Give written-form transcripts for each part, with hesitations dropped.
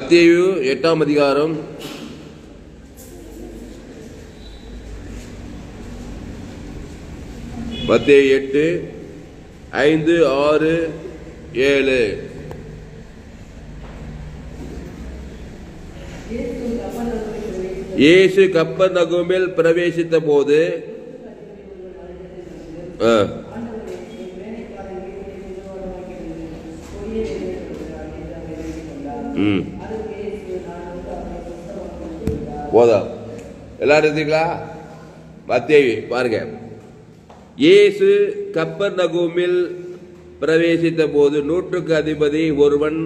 மத்தேயு 8ஆம் அதிகாரம் 8:5-6-7. இயேசு கப்பர்நகூமில் பிரவேசித்த போது போதா எல்லாரும் இருந்தீங்களா? மத்தேயு பாருங்க. இயேசு கப்பர்நகூமில் பிரவேசித்த போது 100க்கு அதிபதி ஒருவன்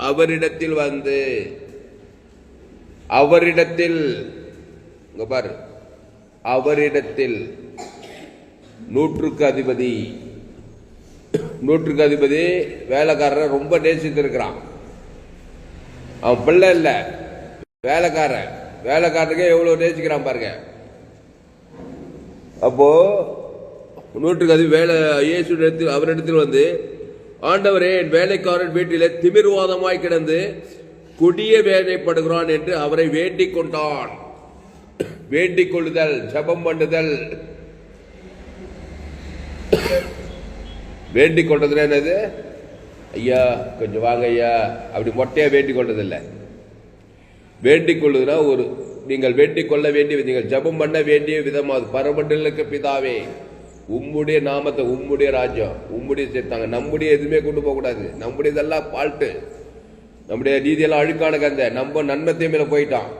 அவரிடத்தில் வந்து அவரிடத்தில் 100க்கு அதிபதி வேலைக்காரரை ரொம்ப நேசித்திருக்கிறான். அவன் பிள்ளை இல்ல, வேலைக்காரனுக்கே எவ்வளவு நேசிக்கிறான் பாருங்க. அப்போ 100க்கு அதிபதி இயேசு அவரிடத்தில் வந்து, ஆண்டவரே, என் வேலைக்காரன் வீட்டிலே திமிர்வாதமாய் கிடந்து கொடிய வேதனைப்படுகிறான் என்று அவரை வேண்டிக் கொண்டான். வேண்டிக் கொள்ளுதல், ஜெபம் பண்ணுதல். வேண்டிக் கொண்டதுன்னா என்னது? ஐயா கொஞ்சம் வாங்க ஐயா, அப்படி மொட்டையா வேண்டிக் கொண்டதில்லை. வேண்டிக் கொள்ளுதுன்னா நீங்கள் வேண்டிக் கொள்ள வேண்டிய, நீங்கள் ஜெபம் பண்ண வேண்டிய விதமாவது. பரமண்டலுக்கு பிதாவே, உம்முடைய நாமத்தை, உம்முடைய ராஜ்யம், உம்முடைய சேர்த்தாங்க. நம்முடைய எதுவுமே கொண்டு போக கூடாது. நம்முடையதெல்லாம் பால்ட்டு, நம்முடைய நீதியெல்லாம் அழுக்கான கந்த. நம்ம நன்மை தீமையில போயிட்டான்.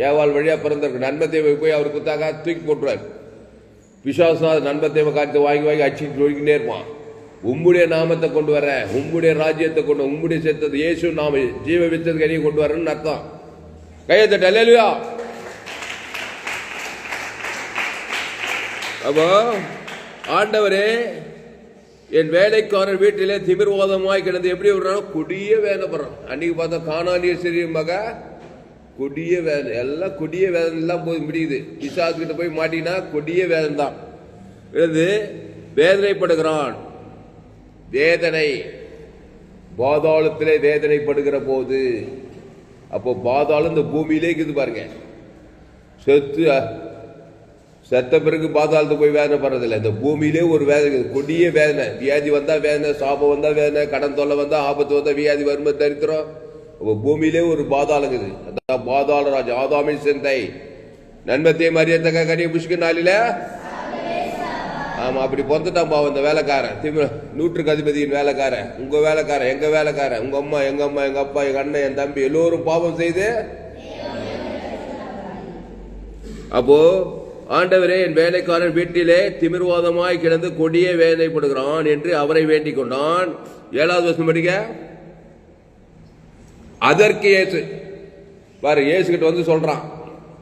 ஏவாள் வழியா பிறந்திருக்கு. நன்மை தீமை போய் அவர் குத்தாக தூக்கி போட்டுருவார். விசுவாசம் நன்மை தீமை காத்து வாங்கி அடிச்சுட்டு ஒழிக்கிட்டே இருப்பான். உம்முடைய நாமத்தை கொண்டு வர, உம்முடைய ராஜ்யத்தை கொண்டு, உம்முடைய சேர்த்தது இயேசு நாம ஜீவ வித்தது கனியை கொண்டு வரன்னு அர்த்தம். கையத்தட்ட அல்லேலூயா. அப்போ ஆண்டவரே, என் வேலைக்காரர் வீட்டிலே திமிர்வாதமாய் கிடந்து எப்படி விடுறான்? கொடிய வேதனைப்படுறான். அன்னைக்கு பார்த்தா கானானிய சிறிய மக கொடிய வேதனை, எல்லாம் கொடிய வேதனை எல்லாம் போய் முடியுது. பிசாசுகிட்ட போய் மாட்டினா கொடிய வேதனை தான். வேதனைப்படுகிறான். வேதனை, பாதாளத்திலே வேதனைப்படுகிற போது, அப்போ பாதாளம் இந்த பூமியிலே இருக்குது பாருங்க. செத்த பிறகு பாதாளத்துக்கு போய் வேதனை படுறதில்லை. இந்த பூமியிலே ஒரு வேதனை, கொடிய வேதனை. வியாதி வந்தா வேதனை, சாபம் வந்தா வேதனை, கடன் தொல்லை வந்தா, ஆபத்து வந்தா, வியாதி வறுமை தரித்திரம். பூமியிலே ஒரு பாதாளங்குது. அதான் பாதாள ராஜா. ஆதாமின் சிந்தை நன்மத்தை மரியத்தக்க கனியை புஷ்கு நாளில. ஆமா, அப்படி பொந்துட்டான் பாவம் இந்த வேலைக்காரன். 100க்கு அதிபதியின் வேலைக்காரன், உங்க வேலைக்காரன், எங்க வேலைக்காரன், உங்க அம்மா, எங்க அப்பா, எங்க அண்ணன், என் தம்பி, எல்லோரும் பாவம் செய்து. அப்போ ஆண்டவரே, என் வேலைக்காரன் வீட்டிலே திமிர்வாதமாய் கிடந்து கொடிய வேதனைப்படுகிறான் என்று அவரை வேண்டிக் கொண்டான். 7வது வசனம் படிக்க. அதற்கு இயேசு பாரு, இயேசு கிட்ட வந்து சொல்றான்.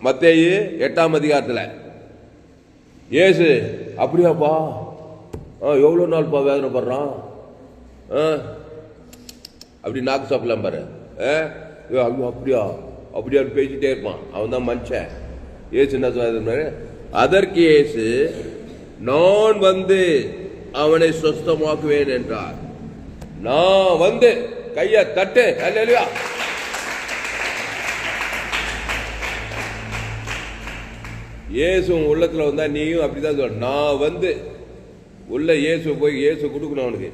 மத்தேயு 8ஆம் அதிகாரத்துல இயேசு, அப்படியாப்பா, எவ்வளவு நாள்ப்பா வேதனைப்படுறான்? அப்படி நாக்கு சாப்பிடலாம் பாரு. அப்படியா அப்படியா பேசிட்டே இருப்பான். அவன் தான் மனுஷன். இயேசு என்ன சொல்றாரு? அதற்கு இயேசு, நான் வந்து அவனை சுஸ்தமாக்குவேன் என்றார். நான் வந்து, கைய தட்டு அல்லேலூயா. இயேசு உள்ளத்துல வந்தா நீயும் அப்படிதான் சொல்ற. நான் வந்து உள்ள இயேசு போய் இயேசு கொடுக்கணும் அவனுக்கு.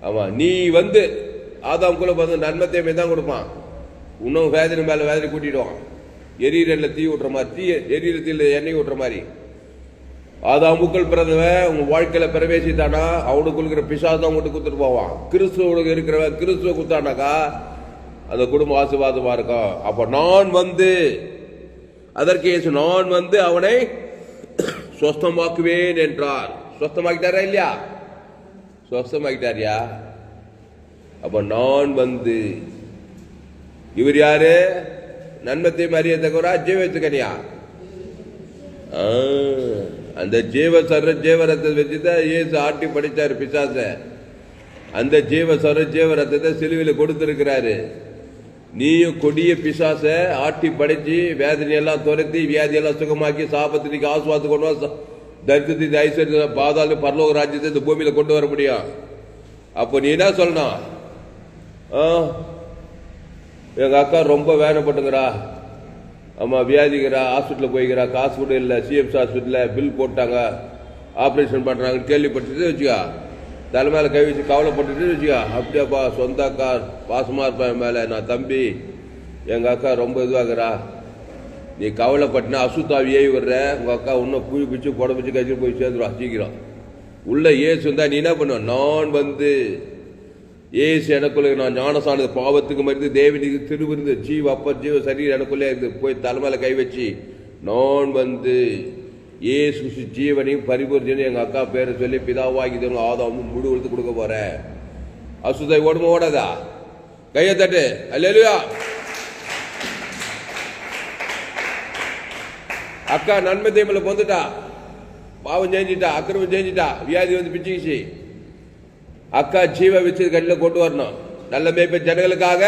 ஆமா, நீ வந்து ஆதாம்குள்ள பார்த்து நன்மத்தையுமே தான் கொடுப்பான். இன்னும் வேதனை மேல வேதனை கூட்டிடுவான். எரியில தீ விட்டுற மாதிரி, எரியில எண்ணெய் விட்டுற மாதிரி. ஆதாமுக்குள் பிறந்தவன் உங்க வாழ்க்கையில பிரவேசித்தானா, அவனுக்குள் இருக்கிற பிசாசம் அவங்ககிட்ட குத்துட்டு போவான். கிறிஸ்துவனுக்கு இருக்கிறவன் கிறிஸ்துவ குத்தானாக்கா அந்த குடும்ப ஆசீர்வாதமா இருக்கும். அப்ப நான் வந்து, அதற்கு இயேசு, நான் வந்து அவனை சொஸ்தமாக்குவேன் என்றார். சொஸ்தமாக்கிட்டாரா இல்லையா? சொஸ்தமாக்கிட்டாரியா? அப்ப நான் வந்து, இவர் யாரு? நன்மத்தை மரியத்தக்கவரா, ஜீவத்துக்கனியா? அந்த ஜீவரத்தை வச்சுதான் இயேசு ஆட்டி படிச்சாரு பிசாச. அந்த ஜீவரத்தை சிலுவையில் கொடுத்திருக்கிறாரு. நீயும் கொடிய பிசாச ஆட்டி படைச்சு வேதனையெல்லாம் துரத்தி வியாதியெல்லாம் சுகமாக்கி சாபத்திற்கு ஆசுவாத்து கொண்டு வா, தரித்திரத்தை ஐஸ்வர்ய பாதாள பரலோக ராஜ்யத்தை இந்த பூமியில கொண்டு வர முடியும். அப்போ நீ என்ன சொல்லணும்? எங்கள் அக்கா ரொம்ப வேதனைப்பட்டுங்கிறா, அம்மா வியாதிக்கிறா, ஹாஸ்பிட்டலில் போய்க்கிறா, காசு கூட இல்லை, சிஎம்சி ஹாஸ்பிட்டலில் பில் போட்டாங்க, ஆப்ரேஷன் பண்ணுறாங்கன்னு கேள்விப்பட்டுட்டு வச்சுக்கா, தலைமையில கை வச்சு கவலைப்பட்டுட்டு வச்சுக்கா. அப்படியாப்பா, சொந்த அக்கா பாசமாக இருப்பேன் மேலே, நான் தம்பி எங்கள் அக்கா ரொம்ப இதுவாகிறா, நீ கவலைப்பட்டினா அசுத்தாவியே விடுற, உங்கள் அக்கா இன்னும் புய் பிச்சு புட பிச்சு கழிச்சு போய் சேர்ந்துருவா சீக்கிரம். உள்ள ஏசு வந்தா நீ என்ன பண்ணுவேன், நான் வந்து ஏசு எனக்குள்ள நான் ஞானசானது பாவத்துக்கு மருந்து தேவனுக்கு திருவிருந்து ஜீவ அப்ப ஜீவ சரீரம் எனக்குள்ளே இருந்து போய் தலைமையில கை வச்சு நான் வந்து ஏசு ஜீவனையும் பரிபூர்ஜனையும் எங்கள் அக்கா பேரை சொல்லி பிதாவாகி ஆதாம் முழு உழுத்து கொடுக்க போறேன். அசுதை ஓடுமா ஓடாதா? கையை தட்டு. அல்லேலூயா. அக்கா நன்மை தீமையில பொந்துட்டா, பாவம் செஞ்சிட்டா, அக்கிரமம் செஞ்சிட்டா, வியாதி வந்து பிச்சுக்கிச்சு. அக்கா ஜீவ வச்சு கண்ணில் கொண்டு வரணும். நல்ல மேய்ப்ப ஜனங்களுக்காக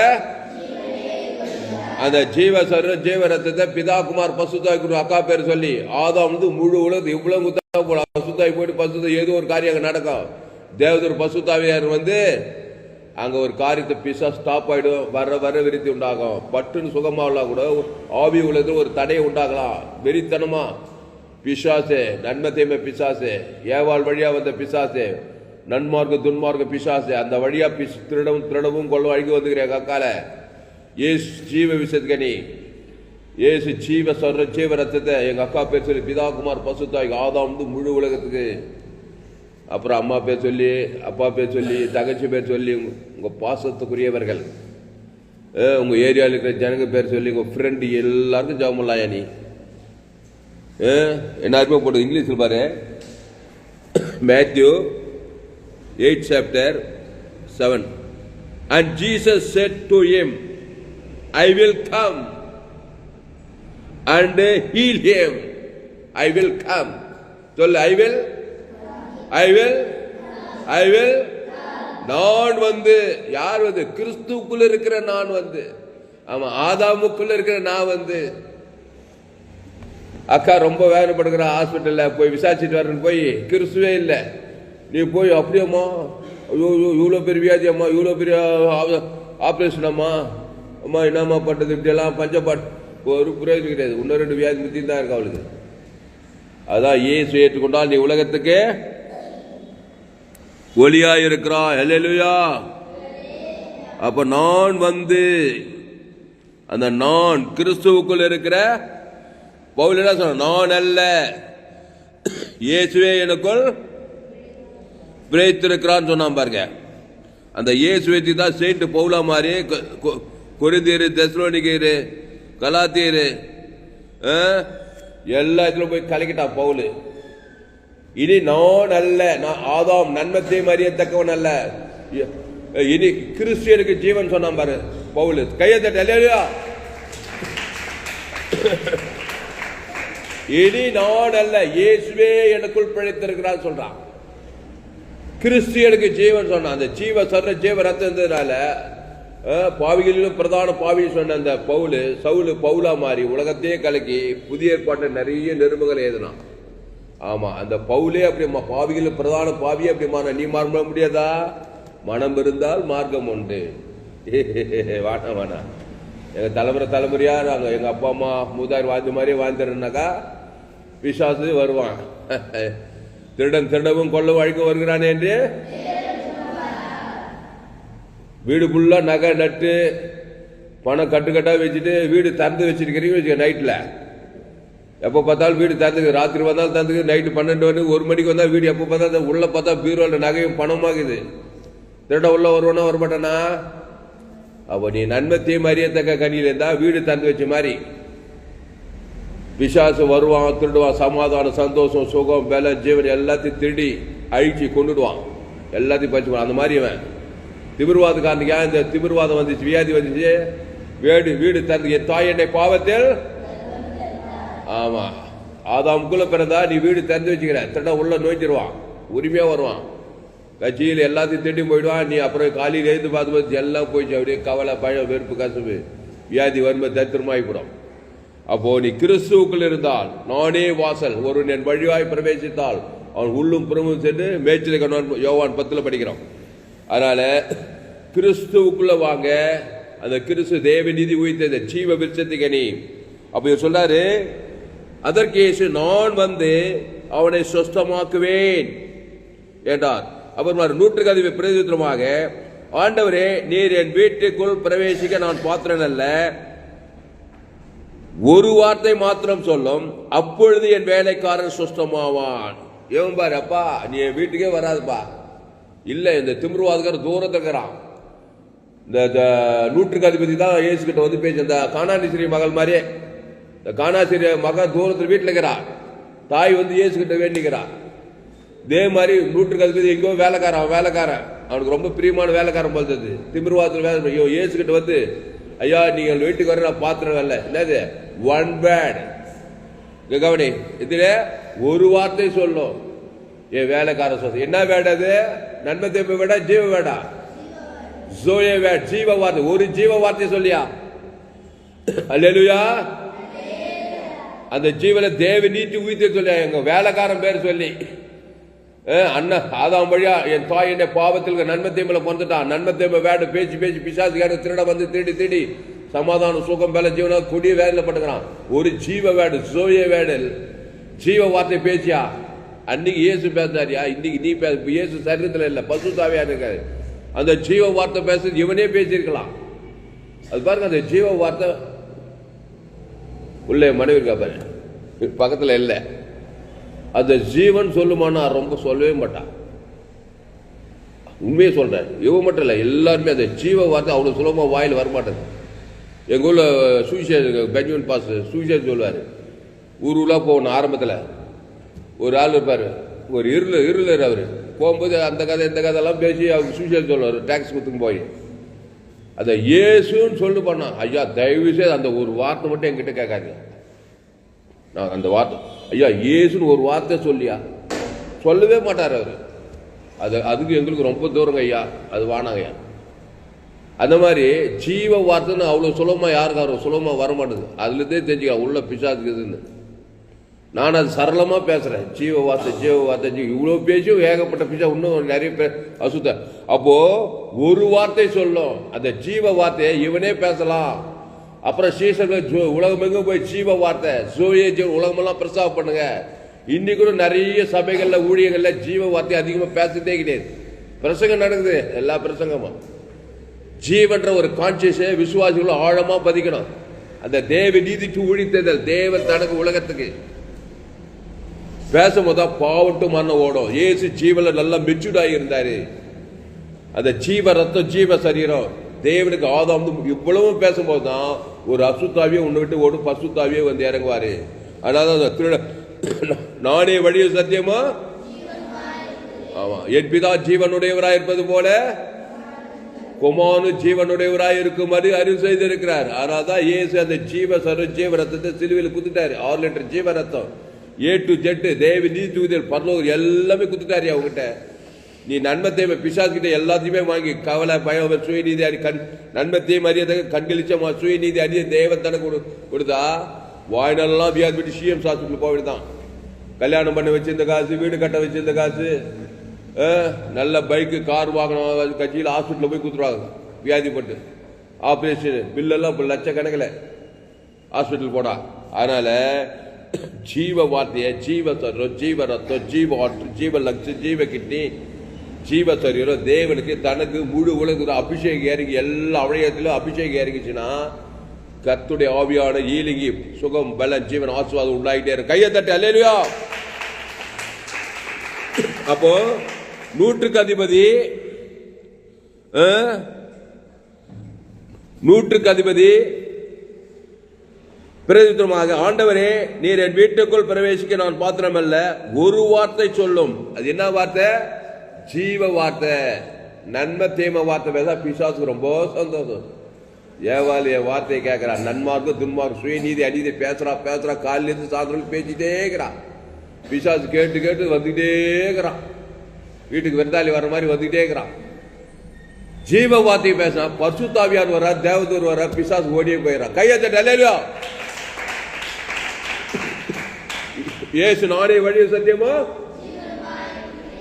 அந்த ஜீவ சரீரம் ஜீவ ரத்தத்தை பிதா குமார் பசுத்தாய் அக்கா பேர் சொல்லி ஆதாம் வந்து முழு உலகத்து இவ்வளவு பசுத்தாய் போயிட்டு பசுத்த ஏதோ ஒரு காரியம் நடக்கும். தேவதூர் பசுத்தாவியார் வந்து அங்க ஒரு காரியத்தை பிசா ஸ்டாப் ஆயிடும், வர வர விருத்தி உண்டாகும். பட்டுன்னு சுகமாகலாம் கூட ஆவி உலகத்தில் ஒரு தடையை உண்டாகலாம். வெறித்தனமா பிசாசே, நன்மை தீமை பிசாசே, ஏவாள் வழியா வந்த பிசாசே, நன்மார்க்க துன்மார்க்க பிசாசு, அந்த வழியா திருடவும் கொள்ள அழுகி வந்துக்கிறேன். அக்கால ஏசு ஜீவ விஷயத்துக்கு, ஏசு ஜீவ சொல்ற ஜீவ ரத்தத்தை எங்க அக்கா பேர் சொல்லி பிதா குமார் பசுத்தாய் ஆதாம் வந்து முழு உலகத்துக்கு, அப்புறம் அம்மா பேர் சொல்லி, அப்பா பேர் சொல்லி, தங்கச்சி பேர் சொல்லி, உங்க பாசத்துக்குரியவர்கள், உங்க ஏரியாவில் இருக்கிற ஜனங்க பேர் சொல்லி, உங்க ஃப்ரெண்டு எல்லாருக்கும் ஜெபம் பண்ணலாம். நீ என்ன போட்டு இங்கிலீஷில் பாரு, Matthew 8 chapter 7. And Jesus said to him, I will come and heal him. I will come. So I will நான் வந்து, யார் வந்து? கிறிஸ்துக்குள்ள இருக்கிற நான் வந்து, ஆமா ஆதாமுக்குள்ள இருக்கிற நான் வந்து. அக்கா ரொம்ப வேதனைப்படுகிற, ஹாஸ்பிட்டல்ல போய் விசாரிச்சுட்டு வரேன்னு போய் கிறிஸ்துவே இல்லை. நீ போய் அப்படியம்மா, ஐயோ இவ்வளோ பெரிய வியாதி அம்மா, இவ்வளோ பெரிய ஆப்ரேஷன் அம்மா, அம்மா என்னம்மா பண்ணுறது, இப்படியெல்லாம் பஞ்சப்பாட்டு ஒரு பிரயோஜனம் கிடையாது. இன்னும் 2 வியாதி முத்தி தான் இருக்கு அவளுக்கு. அதான் இயேசு ஏற்றுக்கொண்டால் நீ உலகத்துக்கு ஒளியா இருக்கிறாய். அல்லேலூயா. அப்ப நான் வந்து, அந்த நான் கிறிஸ்துவுக்குள் இருக்கிற பவுல் என்ன சொன்ன, நான் அல்ல இயேசுவே எனக்குள் பிரேத்திருக்கிறான்னு சொன்னான் பாருங்க. அந்த இயேசுவை தான் செயின்ட் பவுலா மாதிரி கொரிந்தியர், தெசலோனிக்கேயர், கலாத்தியர் எல்லாத்திலும் போய் கலக்கிட்டான் பவுல். இனி நான் அல்ல, நான் ஆதாம் நன்மத்தை அறியத்தக்கவன் அல்ல, இனி கிறிஸ்டியனுக்கு ஜீவன் சொன்னான் பாரு பவுல். கையை தட்ட. அல்லேலூயா. இனி நான் அல்ல, இயேசுவே எனக்குள் பிழைத்திருக்கிறான் சொல்றான். கிறிஸ்டியனுக்கு ஜீவன் சொன்னான். அந்த ஜீவ சொல்ற ஜீவ ரத்தத்தினால பாவிகளிலும் பிரதான பாவி சொன்ன அந்த சவுலு பவுலா மாறி உலகத்தையே கலக்கி புதிய ஏற்பாட்டை நிறைய நிருபங்களை எழுதினான். ஆமா, அந்த பவுலே அப்படி பாவிகளில் பிரதான பாவியே அப்படி நீ மாற முடியாதா? மனம் இருந்தால் மார்க்கம் உண்டு. வானா வானா எங்க தலைமுறையா நாங்க எங்க அப்பா அம்மா மூதார் வாழ்ந்த மாதிரியே வாழ்ந்துருந்தாக்கா பிசாசு வருவான். திருடன் திருடவும் கொள்ளவும் அழிக்க வருகிறானே என்று வீடு ஃபுல்லா நகை நட்டு பணம் கட்டுக்கட்டா வச்சுட்டு வீடு திறந்து வச்சிருக்கிறீங்க. நைட்ல எப்போ பார்த்தாலும் வீடு திறந்துக்கு, ராத்திரி வந்தாலும் திறந்துக்கு, நைட்டு 12 மணி 1 மணிக்கு வந்தா வீடு எப்போ பார்த்தா உள்ள பார்த்தா பீரோல நகையும் பணமாகுது. திருட உள்ள வருவானா வரமாட்டானா? அப்போ நீ நன்மை தீமை அறியத்தக்க கனியில இருந்தா வீடு திறந்து வச்ச மாதிரி பிசாசு வருவான், திருடுவான். சமாதானம், சந்தோஷம், சுகம், பல, ஜீவன் எல்லாத்தையும் திருடி அழிச்சு கொண்டுடுவான், எல்லாத்தையும் பறிச்சுக்குவான். அந்த மாதிரி அவன் திமிர்வாதக்காரனுக்கு ஏன் இந்த திமிர்வாதம் வந்துச்சு, வியாதி வந்துச்சு? வீடு திறந்து தாய் என்னை பாவத்தில், ஆமா ஆதாமுக்குள்ள பிறந்தா நீ வீடு திறந்து வச்சுக்கிற, திருட உள்ள நோய்ச்சிருவான், உரிமையா வருவான், கட்சியில் எல்லாத்தையும் திருடி போயிடுவான். நீ அப்புறம் காலையில் எழுந்து பார்த்து எல்லாம் போயிடுச்சு. அப்படியே கவலை, பழம், வெறுப்பு, கசப்பு, வியாதி, வறுமை, தத்திரமாயிப்புறோம். அப்போ நீ கிறிஸ்துவுக்குள் இருந்தால் நானே வாசல், ஒருவன் என் வழிவாய் பிரவேசித்தால் அவன் உள்ளும் புறமும் சென்று மேய்ச்சலை கண்டான். யோவான் 10 படிக்கிறோம். அதனால கிறிஸ்துவுக்குள்ள வாங்க. அந்த கிறிஸ்து தேவ நீதி உயிர்த்த ஜீவ விருட்சத்துக்கு கனி. அப்ப சொல்றாரு, அதற்கு இயேசு நான் வந்து அவனை சொஸ்தமாக்குவேன் என்றார். அப்புறம் 100 பிரதித்திரமாக, ஆண்டவரே நீர் என் வீட்டுக்குள் பிரவேசிக்க நான் பாத்திரன் அல்ல, ஒரு வார்த்தை மாத்திரம் சொல்லும், அப்பொழுது என் வேலைக்காரன் சுஸ்தமாவான். ஏன் பாரு, அப்பா நீ என் வீட்டுக்கே வராதுப்பா. இல்ல, இந்த திமிருவாதுக்கார தூரத்தில் இருக்கிறான். இந்த 100 தான் இயேசு கிட்ட வந்து பேச்சு. இந்த கானானிசிரிய மகள் மாதிரியே, இந்த கானாசிரிய மகள் தூரத்தில் வீட்டில் இருக்கிறான். தாய் வந்து இயேசு கிட்ட வேண்டிக்கிறான். இதே மாதிரி 100 எங்கோ வேலைக்காரன் அவனுக்கு ரொம்ப பிரியமான வேலைக்காரன் போல்றது. திமிருவாதத்தில் வேலை இயேசு கிட்ட வந்து, ஐயா நீங்கள் வீட்டுக்கு வர நான் பாத்திரம் இல்ல, என்னது ஒன் வேர்ட் கவனி, இதுல ஒரு வார்த்தை சொல்லும், என் வேலைக்காரன் சொல்ல. என்ன வேட அது? நன்மை தீமை வேடா, ஜீவ வேடா? ஜோயே வேட், ஜீவ வார்த்தை. ஒரு ஜீவ வார்த்தை சொல்லியா? அல்லேலூயா. அந்த ஜீவனை தேவ நீட்டி உயிர்த்து சொல்லியா? எங்க வேலைக்காரன் பேர் சொல்லி, அண்ணன் ஆதாம் வழியா என் தாய் என்ன பாவத்தில் நன்மை தீமையில பிறந்துட்டான். நன்மை தீமை வேட பேச்சு பிசாசுக்கார திருட வந்து திருடி சமாதானம் சுகம் வேலை ஜீவன கொடிய வேலையில பண்ணுறான். ஒரு ஜீவ வேடு, ஜோய வேடல், ஜீவ வார்த்தை பேச்சியா? அன்னைக்கு இயேசு பேசுறாரியா? இன்னைக்கு நீ பேச. இயேசு சரீரத்தில் இல்லை, பசுத்தாவியா இருக்காரு. அந்த ஜீவ வார்த்தை பேசுறது இவனே பேசியிருக்கலாம். அது பாருங்க, அந்த ஜீவ வார்த்தை உள்ளே மனைவி இருக்கா பாரு, பக்கத்தில் இல்லை. அந்த ஜீவன் சொல்லுமானா ரொம்ப சொல்லவே மாட்டான். உண்மையை சொல்றேன், இவன் மட்டும் இல்லை, எல்லாருமே அந்த ஜீவ வார்த்தை அவ்வளோ சுலபமாக வாயில் வரமாட்டேது. எங்கள் ஊரில் சுவிசேஷ் பெஞ்சமின் பாஸ் சுவிசேஷ் சொல்லுவார். ஊருலாக போகணும். ஆரம்பத்தில் ஒரு ஆள் இருப்பார், ஒரு இருளர். அவர் போகும்போது அந்த கதை இந்த கதையெல்லாம் பேசி அவர் சுவிசேஷ் சொல்லுவார். டாக்ஸ் கொடுத்துன்னு போய் அதை இயேசுன்னு சொல்லு பண்ணான். ஐயா தயவு செய்து அந்த ஒரு வார்த்தை மட்டும் என்கிட்ட கேட்காதீங்க. நான் அந்த வார்த்தை, ஐயா இயேசுன்னு ஒரு வார்த்தை சொல்லியா? சொல்லவே மாட்டார் அவர். அதுக்கு எங்களுக்கு ரொம்ப தூரங்க ஐயா, அது வானாங்க ஐயா. அந்த மாதிரி ஜீவ வார்த்தைன்னு அவ்வளோ சுலபமாக யாருக்காரும் சுலபமாக வரமாட்டேது. அதுலேருந்தே தெரிஞ்சுக்கலாம் உள்ள பிசாசுக்குதுன்னு. நான் அது சரளமாக பேசுகிறேன். ஜீவ வார்த்தை இவ்வளோ பேசியும் ஏகப்பட்ட பிசா, இன்னும் நிறைய பேர் அசுத்த. அப்போ ஒரு வார்த்தை சொல்லும், அந்த ஜீவ வார்த்தையை இவனே பேசலாம். அப்புறம் சீசர்கள் உலகமெங்கும் போய் ஜீவ வார்த்தை ஜோயே உலகமெல்லாம் பிரசாவம் பண்ணுங்க. இன்னைக்கு கூட நிறைய சபைகள்ல ஊழியர்கள்ல ஜீவ வார்த்தை அதிகமாக பேசுறதே கிடையாது. பிரசங்கம் நடக்குது, எல்லா பிரசங்கமும் ஜீவன்ற ஒரு கான்சியஸை விசுவாசிகளும் ஆழமா பதிக்கணும். அந்த தேவ நீதிக்கு ஊழித்தல் தேவன் தனக்கு உலகத்துக்கு பேசும்போது பாவட்டு மரணம் ஓடும். ஏசு ஜீவல நல்லா மெச்சூர்டாகி இருந்தாரு. அந்த ஜீவ ரத்தம் ஜீவ சரீரம் தேவனுக்கு ஆதாம் இவ்வளவு பேசும்போது தான் ஒரு அசுத்தாவியே உன்னை விட்டு ஓடும், பசுத்தாவியே வந்து இறங்குவாரு. அதனால நானே வழிய சத்தியமா, ஆமா, என் பிதா ஜீவனுடையவராய் இருப்பது போல குமாரனு ஜீவனுடையவராய் இருக்குமாறு அறிவு செய்திருக்கிறார். அதனால்தான் இயேசு அந்த ஜீவ ரத்தத்தை சிலுவையில் குத்துட்டாரு. 6 லிட்டர் ஜீவ ரத்தம் A to Z தேவ நீதி பரலோகம் எல்லாமே குத்துட்டாரு அவங்ககிட்ட. நீ நன்மத்தையும் பிசாசுகிட்ட எல்லாத்தையுமே வாங்கி கவலை பயம் சுயநீதி அடி நன்மத்தையும் அறியதாக கண்களிச்சமா சுயநீதி அறிய தேவன் தனக்கு கொடுத்தா வாய்நாளெல்லாம் வியாதி விட்டு சிஎம் ஹாஸ்பிட்டல் போயிடுதான். கல்யாணம் பண்ண வச்சிருந்த காசு, வீடு கட்ட வச்சிருந்த காசு, நல்ல பைக்கு கார் வாங்கணும் கட்சியில் ஹாஸ்பிட்டலில் போய் கொடுத்துருவாங்க. வியாதிப்பட்டு ஆப்ரேஷன் பில்லெல்லாம் இப்போ லட்சக்கணக்கில் ஹாஸ்பிட்டல் போனா. அதனால ஜீவ வார்த்தையை ஜீவ சரீரம் ஜீவ ரத்தம் ஜீவ ஆற்று ஜீவ லக்ஷ ஜீவ கிட்னி ஜீவ சரீரம் தேவனுக்கு தனக்கு முழு உலக அபிஷேகம் இறங்கி எல்லா அவயத்திலும் அபிஷேகம் இறங்கிச்சுன்னா கர்த்தருடைய ஆவியான ஈலிங்கி சுகம் பலன் ஜீவன் ஆசீர்வாதம் உண்டாகிட்டே இருக்கு. கையை தட்டி அல்லேலூயா. அப்போ 100க்கு அதிபதி பிரதித்திரமாக, ஆண்டவரே நீர் என் வீட்டுக்குள் பிரவேசிக்க நான் பாத்திரம் அல்ல, ஒரு வார்த்தை சொல்லும். அது என்ன வார்த்தை? ஜீவ வார்த்தை. நன்மை தீமை வார்த்தை பேச பிசாசுக்கு ரொம்ப சந்தோஷம். ஏவாள் என் வார்த்தையை கேட்கிறான். நன்மார்க்கு துன்மார்க்கு சுயநீதி அநீதி பேசுறா காலில இருந்து சாயந்தரம் பேசிட்டே இருக்கிறான். பிசாசு கேட்டு வந்துகிட்டே இருக்கிறான். வீட்டுக்கு விருந்தாளி வர்ற மாதிரி வந்துகிட்டே இருக்கிறான். ஜீவ வார்த்தையை பேசினா பரிசுத்தாவியார் வர்றா, தேவதூர் வர்றா, பிசாசு ஓடியே போயிடறான். கையை தட்டி அல்லேலூயா. இயேசு நானே வழி சத்தியமா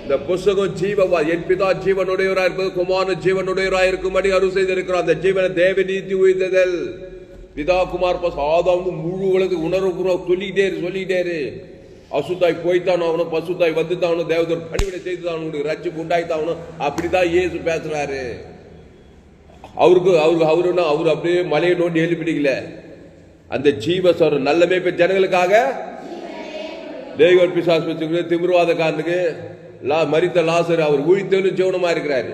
இந்த புஸ்தகம் ஜீவவா. என் பிதா ஜீவனுடையவராய் இருப்பது குமாரன் ஜீவனுடையவராய் இருக்கும்படி அருள் செய்திருக்கிறார். அந்த ஜீவனை தேவ நீதி உயிர்த்ததல் பிதா குமார் ஆதாம் முழு உலக உணர்வு சொல்லிக்கிட்டே அசுத்தாய் போய்த்தான் ஆகணும், பசுத்தாய் வந்துத்தாகணும், தேவதூர் பணிவிடை செய்துதான் உனக்கு ரட்சிப்பு உண்டாய்த்தாகணும். அப்படிதான் இயேசு பேசுறாரு. அவரு அப்படியே மலையை நோண்டி எழுப்பிடிக்கல. அந்த ஜீவஸ்வர நல்ல மேய்ப்ப ஜனங்களுக்காக தேவன் பிசாசு திமிர்வாதக்காரனுக்கு மரித்த லாசர் அவர் உயிர்த்தெழும் ஜீவனமா இருக்கிறாரு.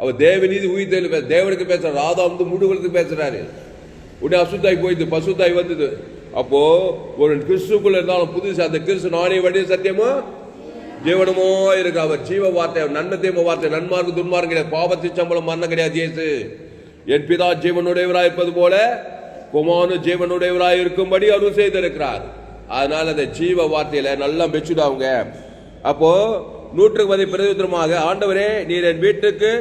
அவர் தேவநீதி உயிர்த்தெழு தேவனுக்கு பேசுறாரு. ஆதாம் முழுவதுக்கு பேசுறாரு. உடனே அசுத்தாய் போயிது, பசுத்தாய் வந்தது. அப்போ ஒரு கிறிஸ்துக்குள்ள இருந்தாலும் புதுசு அந்த கிறிஸ்து நானே வழிய சத்தியமோ ஜீவனமோ இருக்கு. அவர் ஜீவ வார்த்தை, நன்மத்தையமோ வார்த்தை, நன்மார்க்கு துன்மார்க்கு கிடையாது, பாவத்தின் சம்பளம் மரணம் கிடையாது. இயேசு என் பிதா ஜீவனுடையவராய் இருப்பது போல குமாரன் ஜீவனுடையவராய் இருக்கும்படி அருள் செய்திருக்கிறார். அதனால அந்த ஜீவ வார்த்தையில நல்லா மெச்சுடாங்க. அப்போ 100 பிரதித்திரமாக, ஆண்டவரே நீர் என் வீட்டுக்கு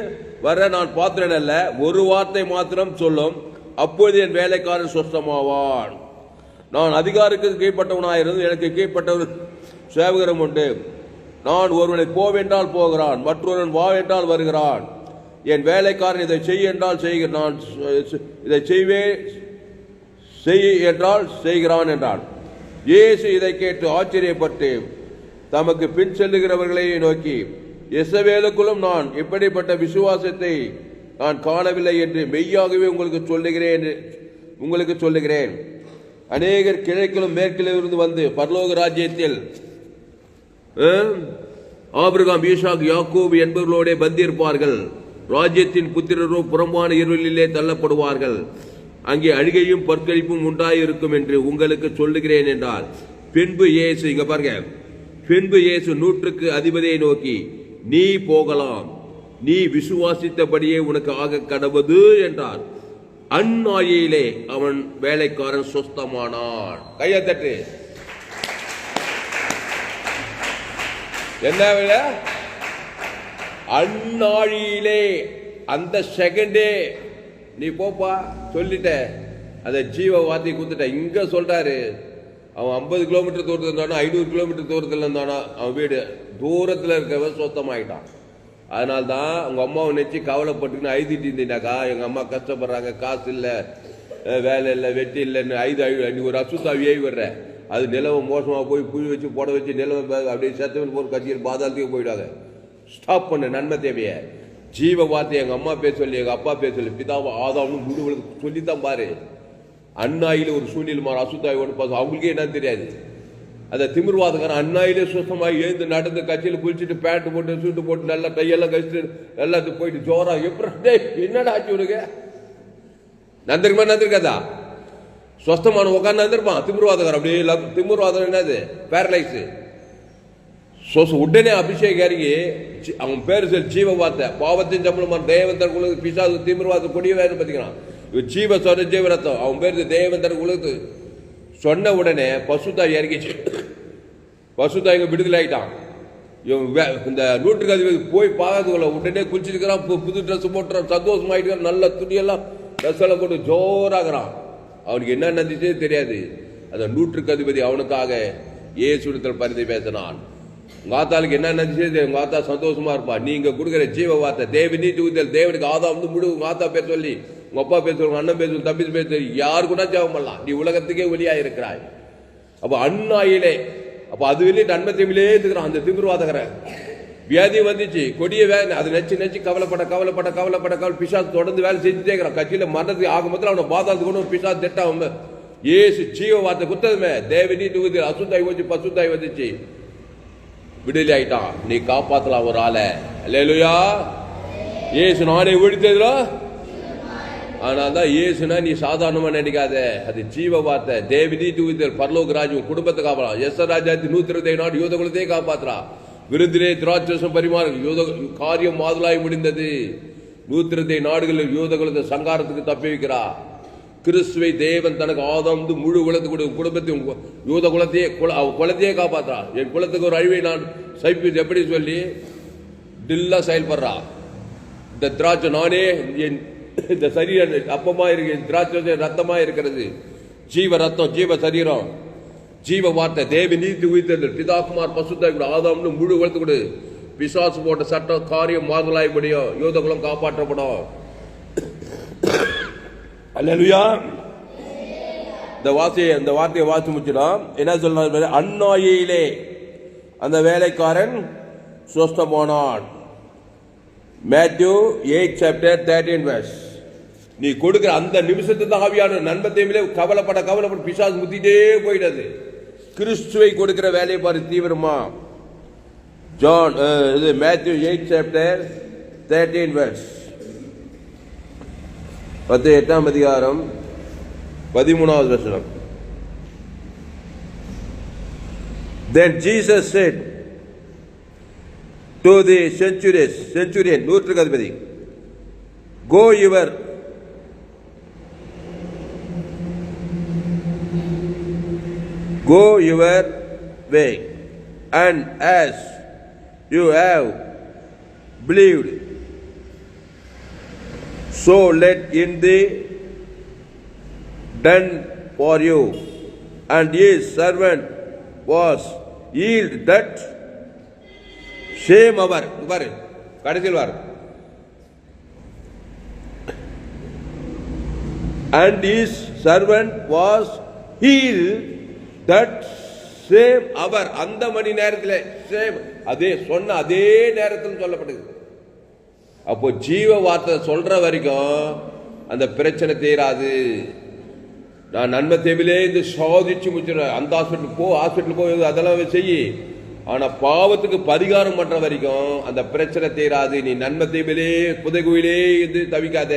வர நான் பாத்திரன் அல்ல, ஒரு வார்த்தை மாத்திரம் சொல்லும், அப்பொழுது என் வேலைக்காரன் சொஸ்தமாவான். நான் அதிகாரிக்கு கீழ்பட்டவனாயிருந்து எனக்கு கீழ்பட்டவர் சேவகரும் உண்டு. நான் ஒருவனை போவென்றால் போகிறான், மற்றொருவன் வா என்றால் வருகிறான். என் வேலைக்காரன் இதை செய் என்றால் செய்கிறான், நான் இதை செய் என்றால் செய்கிறான் என்றான். இயேசு இதை கேட்டு ஆச்சரியப்பட்டு தமக்கு பின் செல்லுகிறவர்களை நோக்கி, எசவேலுக்குள்ளும் நான் இப்படிப்பட்ட விசுவாசத்தை நான் காணவில்லை என்று மெய்யாகவே உங்களுக்கு சொல்லுகிறேன். அநேகர் கிழக்கிலும் மேற்கிலும் இருந்து வந்து பரலோக ராஜ்யத்தில் ஆபிரகாம், ஈசாக், யாக்கோபு என்பவர்களோட பந்தியிருப்பார்கள். ராஜ்யத்தின் புத்திரரோ புறம்பான இருளிலே தள்ளப்படுவார்கள். அங்கே அழுகையும் பற்களிப்பும் உண்டாயிருக்கும் என்று உங்களுக்கு சொல்லுகிறேன் என்றார். பின்பு இயேசு, இங்க பாருங்க, பின்பு இயேசு 100க்கு அதிபதியை நோக்கி, நீ போகலாம், நீ விசுவாசித்தபடியே உனக்கு ஆக கடவுது என்றார். அந்நாயிலே அவன் வேலைக்காரன் சொஸ்தமானான். கையத்தட்டு. என்ன வேலை? அந்நாழியிலே, அந்த செகண்டே நீ போப்பா சொல்லிட்ட, அந்த ஜீவ வார்த்தை கொடுத்துட்ட. இங்க சொல்றாரு, அவன் 50 கிலோமீட்டர் தூரத்தில் இருந்தானோ 500 கிலோமீட்டர் தூரத்தில் இருந்தானோ அவன் வீடு தூரத்தில் இருக்கவன் சொத்தமாயிட்டான். அதனால்தான் உங்க அம்மாவை நினைச்சு கவலைப்பட்டுன்னு ஐதிட்டு இருந்தீனாக்கா, எங்க அம்மா கஷ்டப்படுறாங்க, காசு இல்லை, வேலை இல்லை, வெட்டி இல்லைன்னு ஐது ஒரு அசுத்தாவியே விடுற, அது நிலவை மோசமாக போய் புழி வச்சு போட வச்சு நிலவை அப்படியே செத்தவன் போர் கட்சியில் பாதாளத்துக்கு போயிடாங்க. ஸ்டாப் பண்ணு நன்மை தேவைய. ஜீவ வார்த்தை எங்க அம்மா பேர் சொல்லி, எங்க அப்பா பேர் சொல்லி, பிதாவை ஆதாவும் முழுவதும் சொல்லித்தான் பாரு. அண்ணாயில ஒரு சூழ்நிலை மாற அசுத்தாய் ஒன்று பார்த்து அவங்களுக்கே என்னன்னு தெரியாது. அந்த திமிர்வாதக்காரன் அண்ணாயிலே சுத்தமாக எழுந்து நடந்து கட்சியில் குளிச்சுட்டு பேண்ட் போட்டு சூட்டு போட்டு நல்லா கையெல்லாம் கழிச்சுட்டு எல்லாத்துக்கும் போயிட்டு ஜோரா எப்படி என்னடா ஆச்சு உனக்கு நந்திருக்குமா? நந்திருக்காதா? சொஸ்தமான உட்காந்து நந்திருப்பான் திமிர்வாதக்காரன். அப்படியே திமிர்வாதம் என்னது? பேரலைஸ். உடனே அபிஷேக் இறங்கி அவன் பேர் சொல்லி ஜீவ வார்த்தை, பாவத்தின் சம்பளம் தேவந்தர் குலத்து பிசாசு திமிர்வாத கொடிய வேறு பார்த்திக்கலாம். ஜீவ சொன்ன ஜீவரத்தம் அவன் பேர் தேவந்தர் குலத்து சொன்ன உடனே பசுத்தாய் இறங்கிச்சு. பசுத்தாய் இங்க விடுதலை ஆகிட்டான். இந்த 100க்கு அதிபதி போய் பார்க்கறதுக்குள்ள உடனே குளிச்சிருக்கிறான், புது ட்ரெஸ் போட்டுறான், சந்தோஷமாயிட்டு நல்ல துணியெல்லாம் ட்ரெஸ் எல்லாம் போட்டு ஜோராகிறான். அவனுக்கு என்ன நடந்துச்சே தெரியாது. அந்த 100க்கு அதிபதி அவனுக்காக இயேசுவிடத்தில் பரிந்து பேசினான். உங்க ஆத்தாளுக்கு என்ன நடந்துச்சு? உங்க ஆத்தா சந்தோஷமா இருப்பா. நீங்க கொடுக்குற ஜீவ வார்த்தை தேவ நீதி ஊதல், தேவனுக்கு ஆதா வந்து முழு உங்க ஆத்தா பேர் சொல்லி, உங்க அப்பா பேர் சொல்லி, அண்ணன் பேர் சொல்லி, தம்பி பேர் சொல்லி, யாரு கூட ஜெபம் பண்ணலாம். நீ உலகத்துக்கே ஒளியா இருக்கிறாய். அப்ப அண்ணாயிலே, அப்ப அது வெளியே நன்மத்தையிலே இருக்கிறான். அந்த திமிர்வாதகர வியாதி வந்துச்சு, கொடிய வேலை, அதை நச்சு கவலைப்பட பிசாசு தொடர்ந்து வேலை செஞ்சுட்டே இருக்கிறான். கட்சியில மரணத்துக்கு ஆக மொத்தம் அவனை பாதாளத்துக்கு கொண்டு பிசாசு திட்டம். ஏசு ஜீவ வார்த்தை குத்ததுமே தேவ நீதி ஊதல் அசுத்தாய் வச்சு பசுத்தாய் வந்துச்சு, விடுதலை ஆயிட்டான். நீ காப்பாத்தலாம் ஒரு ஆளை. அல்லேலூயா. இயேசு நானே ஒழித்ததுல. அதனால்தான் இயேசுனா நீ சாதாரணமா நினைக்காத, அது ஜீவ வார்த்தை. தேவதி தூதர் பரலோக ராஜ்யம் குடும்பத்தை காப்பாற்றலாம். எஸ்ஆர் ராஜ்யத்தின் 120 நாடு யூத குலத்தையே காப்பாற்றலாம். விருந்திலே திராட்சரசம் பரிமாறு யூத காரியம் மாதுளாய் முடிந்தது. 120 நாடுகளில் யூத குலத்தை சங்காரத்துக்கு தப்பி வைக்கிறா. கிறிஸ்துவை தேவன் தனக்கு ஆதாம் முழு குடும்பத்தையும் யூத குலத்தையே காப்பாற்றா. என் குலத்துக்கு ஒரு அழிவை நான் சைப்பி எப்படி சொல்லி டில்லா செயல்படுறா. இந்த திராட்சை நானே என் இந்த சரீரம் அப்பமா இருக்கு, திராட்சை ரத்தமா இருக்கிறது. ஜீவ ரத்தம், ஜீவ சரீரம், ஜீவ வார்த்தை, தேவ நீதி உயிர்த்தல், பிதாகுமார் பசுத்தாய் ஆதாம்னு முழு குலத்து கொடு. பிசாசு போட்ட சட்டம் காரியம் மாறுதலாய் முடியும். யூதகுலம் காப்பாற்றப்படும். அல்லேலூயா. இந்த வார்த்தையை வாசி முடிச்சிடும். என்ன சொல்றாரு? அந்நாயிலே அந்த வேலைக்காரன் சுஸ்தமானான். மேத்யூ 8:13. நீ கொடுக்கிற அந்த நிமிஷத்துக்கு ஆவியான நன்மத்தையுமே கவலைப்பட பிசாசு முத்திட்டே போயிடாது. கிறிஸ்துவை கொடுக்கிற வேலையை பாரு தீவிரமா. மேத்யூ 8:13. 8ஆம் அதிகாரம் 13வது வசனம். Then Jesus said to the centurion, நூற்றுக்கு அதிபதி, go your way, and as you have believed, so let it be done for you. And his servant was healed that same hour. கடைசியில் வார். And his servant was healed that same hour. அந்த மணி நேரத்தில் same அதே சொன்ன அதே நேரத்தில் சொல்லப்படுது. அப்போ ஜீவ வார்த்தை சொல்ற வரைக்கும் அந்த பிரச்சனை தீராது. நான் நன்மை தேவையிலே இந்த சாதிச்சு முடிச்சிடுறேன். அந்த ஹாஸ்பிட்டல் போய் அதெல்லாம் செய்ய. ஆனா பாவத்துக்கு பரிகாரம் பண்ற வரைக்கும் அந்த பிரச்சனை தீராது. நீ நன்மை தேவையிலே புதைகுயிலே இது தவிக்காத.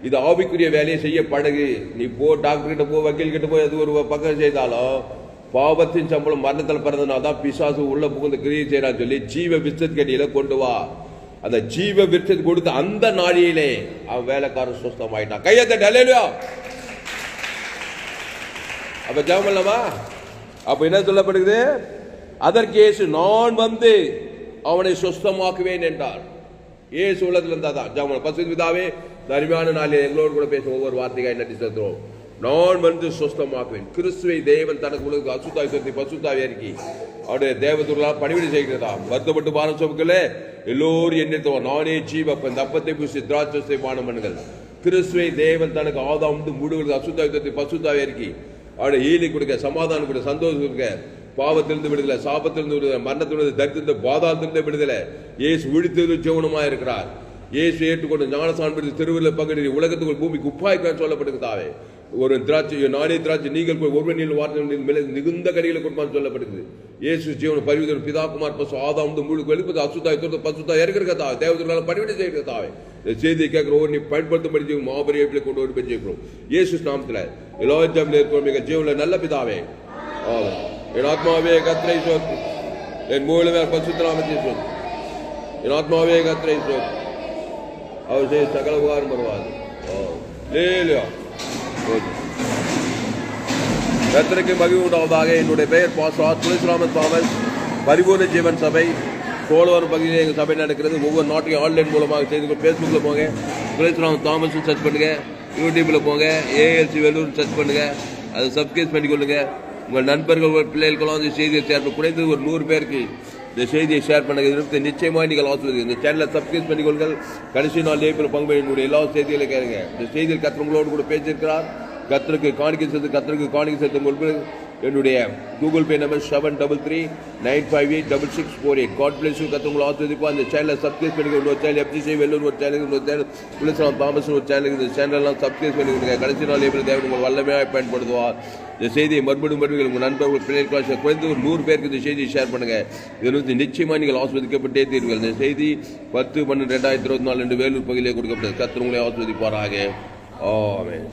இது ஆவிக்குரிய வேலையை செய்ய பழகு. நீ போ, டாக்டர் கிட்ட போ, வக்கீல் கிட்ட போய் அது ஒரு பக்கம் செய்தாலும் பாவத்தின் சம்பளம் மரணத்தில் பிறந்தனால தான் பிசாசு உள்ள புகுந்து கிரியை செய்யறான்னு சொல்லி ஜீவ விருட்சத்துக்கடியில கொண்டு வா. அந்த ஜீவ விருட்சத்துக்கு கொடுத்த அந்த நாளிலே அவன் வேலைக்காரன் சுஸ்தமாயிட்டான். கையத்தை டலேலியா. அப்ப ஜெபம் பண்ணலாமா? அப்ப என்ன சொல்லப்படுகிறது? அதற்கு இயேசு, நான் வந்து அவனை சுஸ்தமாக்குவேன் என்றார். இயேசு உள்ளத்துல இருந்தாதான் ஜெபம். பரிசுத்த பிதாவே, அருமையான நாளில் எங்களோடு கூட பேச ஒவ்வொரு வார்த்தைக்காய் நன்றி செலுத்துறோம். நான் வந்து சுஸ்தமாக்குவேன். கிறிஸ்துவை தேவன் தனக்கு உலக அசுத்தாய் சொல்லி பசுத்தாவே இருக்கி அவருடைய தேவதூர்களால் பணிவிடை செய்கிறதா. வருத்தப்பட்டு பாரம் சுமக்கல எல்லோரும் எண்ணித்தோம். நானே ஜீவப்ப இந்த அப்பத்தை பூசி திராட்சை பானம் பண்ணுங்கள். கிறிஸ்துவை தேவன் தனக்கு ஆதாம் முடுகளுக்கு அசுத்தாய் சொல்லி பசுத்தாவே இருக்கி அவருடைய ஈழி கொடுக்க, சமாதானம் கொடுக்க, சந்தோஷம் கொடுக்க, பாவத்திலிருந்து விடுதலை, சாபத்திலிருந்து விடுதலை, மரணத்திலிருந்து தரித்திலிருந்து பாதாளத்திலிருந்து விடுதலை. இயேசு விழித்தது ஜீவனமா இருக்கிறார். இயேசு ஏற்றுக்கொண்டு ஞானஸ்நானம் பெற்று திருவிழா பகுதி உலகத்துக்குள் பூமிக்கு உப்பாய்க்கான்னு சொல்லப்படுகிறதாவே. ஒரு திராட்சை, நானே திராட்சை, நீங்கள் போய் ஒருவன் நீள் வார்த்தை மேலே மிகுந்த கடிகளை கொடுப்பான்னு சொல்லப்படுகிறது. இயேசு ஜீவன பரிவிதன் பிதாகுமார் பசு ஆதாம் முழு வெளிப்பது அசுத்தாய் தொடுத்த பசுத்தாய் இருக்கிறதா தேவதூர்களால் பணிவிடை செய்கிறதாவே. இந்த செய்தியை கேட்கிற ஒவ்வொரு நீ பயன்படுத்தும்படி செய்யும் மாபெரிய கொண்டு ஒரு பெண் செய்கிறோம். இயேசு நாமத்தில் எல்லா ஜாமில் இருக்கிறோம். மிக ஜீவனில் நல்ல பிதாவே. என் ஆத்மாவே கத்திரை சோத்து, என் மூலமே பசுத்தராமத்தை சோத்து, என் ஆத்மாவே கத்திரை சோத்து. அவர் செய்ய சகல உபகாரம் வருவாது. கர்த்தருக்கு மகிமை உண்டாவதாக. என்னுடைய பெயர் பாஸ்டர் துளசிராமன் தாமஸ். பரிபூர்ண ஜீவன் சபை சோழவரம் பகுதியில் எங்கள் சபை நடக்கிறது. ஒவ்வொரு நாட்டையும் ஆன்லைன் மூலமாக செய்து ஃபேஸ்புக்கில் போங்க, துளசிராமன் தாமஸ் சர்ச் பண்ணுங்க. யூடியூப்பில் போங்க, ஏஎல்சி வெள்ளூர் சர்ச் பண்ணுங்க. அதை சப்ஸ்கிரைப் பண்ணிக்கொள்ளுங்க. உங்கள் நண்பர்கள் பிள்ளைகளுக்கெல்லாம் அந்த செய்தியை ஷேர் குறைந்தது ஒரு 100 பேருக்கு இந்த செய்தியை ஷேர் பண்ணுங்க. நிச்சயமாக நீங்கள் ஆசிரியர் இந்த சேனலை சப்ஸ்கிரைப் பண்ணிக்கொள்ளுங்கள். கடைசி நாள் ஏப்ரல் பங்கு என்னுடைய எல்லா செய்திகளை கேளுங்க. இந்த செய்தியில் கர்த்தர் உங்களோடு கூட பேசியிருக்கிறார். கர்த்தருக்கு காணிக்கை செலுத்த என்னுடைய Google Pay number 7339586648. God bless you. கர்த்தர் உங்களை ஆசிரியப்பா. இந்த சேனலை சப்ஸ்கிரைப் பண்ணிக்கொண்டு ஒரு சேனல் எஃப்ஜிசி வெள்ளூர் ஒரு சேனல், இன்னொரு சேனல் துளசிராம் தாமஸ் ஒரு சேனல். இந்த சேனல்லாம் சப்ஸ்கிரைப் பண்ணிக்கொடுங்க. கடைசி நாள் ஏப்ரல் தேவன் உங்கள் வல்லமையாக பயன்படுத்துவார். இந்த செய்தியை மறுபடியும் உங்கள் நண்பர்கள் பிள்ளைகள் குறைந்து ஒரு 100 பேருக்கு இந்த செய்தியை ஷேர் பண்ணுங்க. இதில் நிச்சயமாக நீங்கள் ஆஸ்வதிக்கப்பட்டே தீர்வுகள். இந்த செய்தி 10/12/2024 என்று வேலூர் பகுதியிலே கொடுக்கப்பட்டது. கர்த்தர் உங்களை ஆஸ்வதிப்பாராக. ஆமென்.